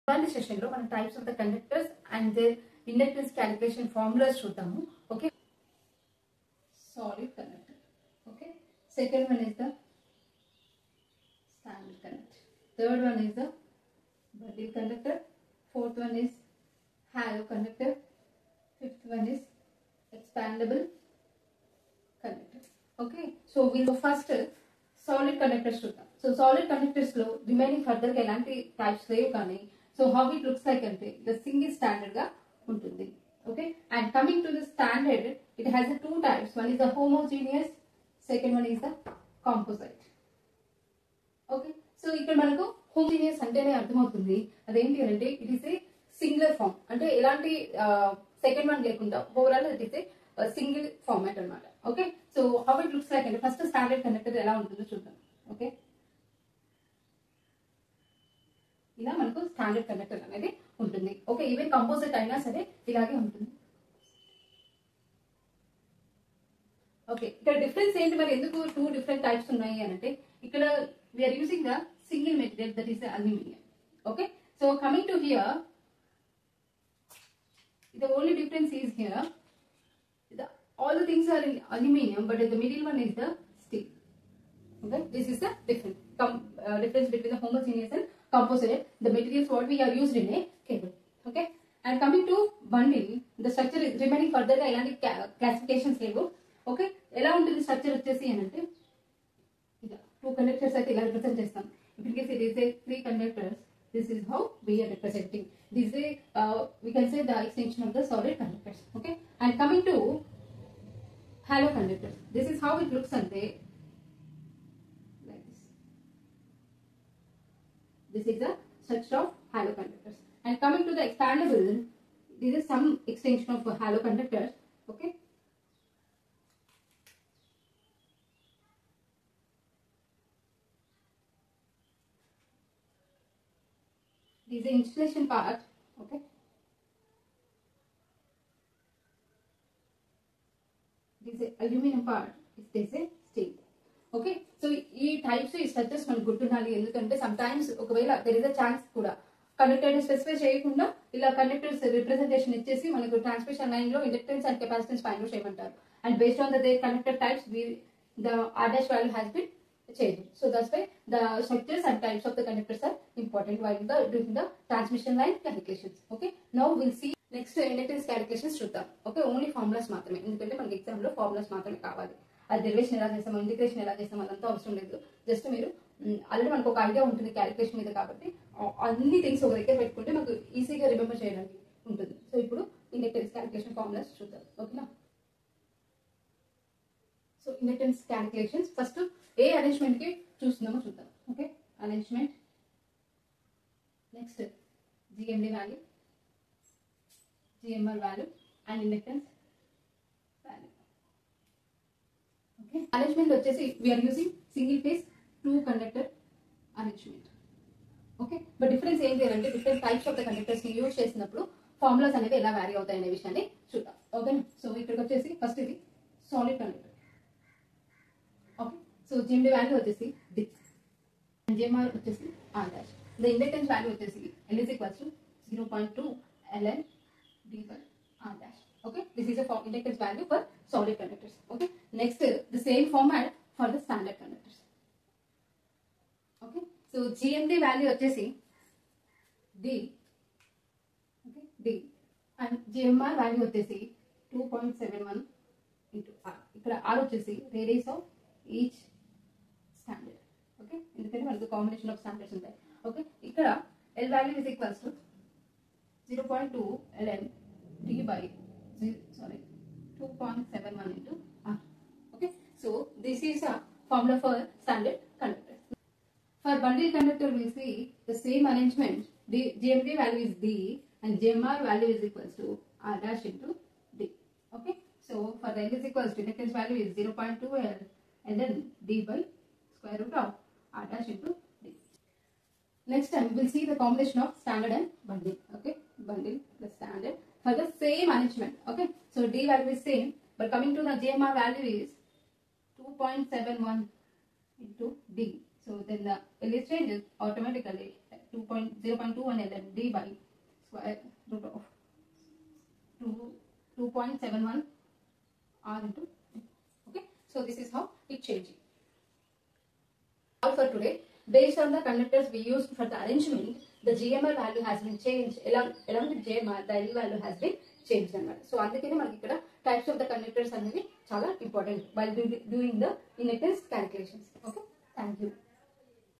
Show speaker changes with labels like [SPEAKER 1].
[SPEAKER 1] ఇవాళ సెషన్ లో మనం types of the conductors and their inductance calculation formulas చూద్దాము. Okay, solid conductor. Okay, second one is the standard conductor. Third one is the bundle conductor. Fourth one is hollow conductor. Fifth one is expandable conductor. Okay, so we'll go first solid conductors చూద్దాం. So solid conductors లో remaining further గా ఎలాంటి types లేవు కానీ so how it looks like అంటే the single standard గా ఉంటుంది. Okay, and coming to the standard, it has the two types. One is the homogeneous, second one is the composite. Okay, so ఇక్కడ మనకు homogeneous అంటేనే అర్థమవుతుంది అదేంటి అంటే it is a singular form, అంటే ఎలాంటి సెకండ్ వన్ లేకుండా overall it is a single format అన్నమాట. Okay, so how it looks like అంటే ఫస్ట్ స్టాండర్డ్ కండక్టర్ ఎలా ఉంటుందో చూద్దాం. ఓకే, ఇలా మనకు స్టాండర్డ్ కండక్టర్ అనేది ఉంటుంది. ఓకే, ఈవెన్ కంపోజిట్ అయినా సరే ఇలాగే ఉంటుంది. ఓకే, ఇక్కడ డిఫరెన్స్ ఏంటి మరి, ఎందుకు టూ డిఫరెంట్ టైప్స్ ఉన్నాయి అని అంటే ఇక్కడ we're using the single material, that is the aluminum. Okay, so coming to here, the only difference is here all the things are in aluminum, but the middle one is the steel. Okay, this is the difference between the homogeneous and composite. The materials what we are used in a cable. Okay, and coming to bundle, the structure is remaining further the elanti classifications level. Okay, ela untundi structure vachesi anante ila two conductors అయితే ఇలా represent చేస్తాం. In case it is a three conductors, this is how we are representing. This is we can say the extension of the solid conductors. Okay, and coming to hollow conductors, this is how it looks ante like this. This is the structure of hollow conductors. And coming to the expandable, this is some extension of hollow conductors. Okay, this is the insulation part. Okay, this is the aluminum part, this is a steel. Okay, so ఈ types ఈ structures మనకు గుర్తుండాలి, ఎందుకంటే sometimes ఒకవేళ there is a chance కూడా conductor specify చేయకుండా ఇలా conductors representation ఇచ్చేసి మనకు ట్రాన్స్మిషన్ లైన్ లో inductance and capacitance find out చేయమంటారు. And based on the conductor types the r dash value has been changed. So that's why the structures and types of the conductors are important while doing the transmission line calculations. Okay, now we'll see next inductance calculations చూద్దాం. Okay, only formulas మాత్రమే, ఎందుకంటే మనకి exam లో formulas మాత్రమే కావాలి. అది derivation ఎలా చేస్తామో ఇంటిగ్రేషన్ ఎలా చేస్తామో అదంతా అవసరం లేదు. జస్ట్ మీరు ఆల్రెడీ మనకు ఒక ఐడియా ఉంటుంది క్యాలిక్యులేషన్ మీద, కాబట్టి అన్ని థింగ్స్ ఒక దగ్గర పెట్టుకుంటే మనకు ఈజీగా రిమెంబర్ చేయడానికి ఉంటుంది. సో ఇప్పుడు ఇండక్టెన్స్ క్యాలిక్యులేషన్ ఫార్ములాస్ చూద్దాం. ఓకేనా, సో ఇండక్టెన్స్ క్యాలిక్యులేషన్స్ ఫస్ట్ ఏ అరేంజ్మెంట్ కి చూస్తున్నామో చూద్దాం. Okay, arrangement, next GMD value, GMR value and inductance value. Okay, arrangement వచ్చేసి we are using single phase two conductor arrangement. Okay, but difference ఏంటి అంటే different types of the conductors ని use చేసినప్పుడు formulas అనేవి ఎలా వ్యారీ అవుతాయి అనే విషయాన్ని చూద్దాం. ఓకేనా, సో ఇక్కడికి వచ్చేసి ఫస్ట్ ఇది solid conductor. Okay, so GMD value వచ్చేసి డి, జిఎంఆర్ వచ్చేసి are dash. The inductance value వచ్చేసి L is equals to 0.2 ln d by r dash. Okay, this is a inductance value for solid conductors. Okay, next the same format for the standard conductors. Okay, so GMD value వచ్చేసి d. Okay, d and GMR value వచ్చేసి 2.71 into r. ఇక్కడ r వచ్చేసి radius of each standard. Okay, ఎందుకంటే మనకు combination of standards ఉంటాయి. Okay, ఇక్కడ L value is equals to 0.2 ln d by 2.71 into r. Okay, so this is a formula for standard conductor. For bundle conductor we see the same arrangement. GMD value is d and GMR value is equals to r dash into d. Okay, so for the L is equals to inductance value is 0.2 l and then d by square root of r dash into d. Next time we'll see the combination of standard and bundle. Okay, bundle plus standard for the same arrangement. Okay, so d value is same, but coming to the GMR value is 2.71 into d. So then the L is changes automatically. 0.21 LMD by square root of 2.71 R into. Okay, so this is how it changing. All for today. Based on the conductors we used for the arrangement, the GMR value has been changed. Along with GMR, the L value has been changed అన్నమాట. So అందుకనే మనకి ఇక్కడ types of the conductors అనేవి చాలా important while doing the inductance calculations. Okay, thank you.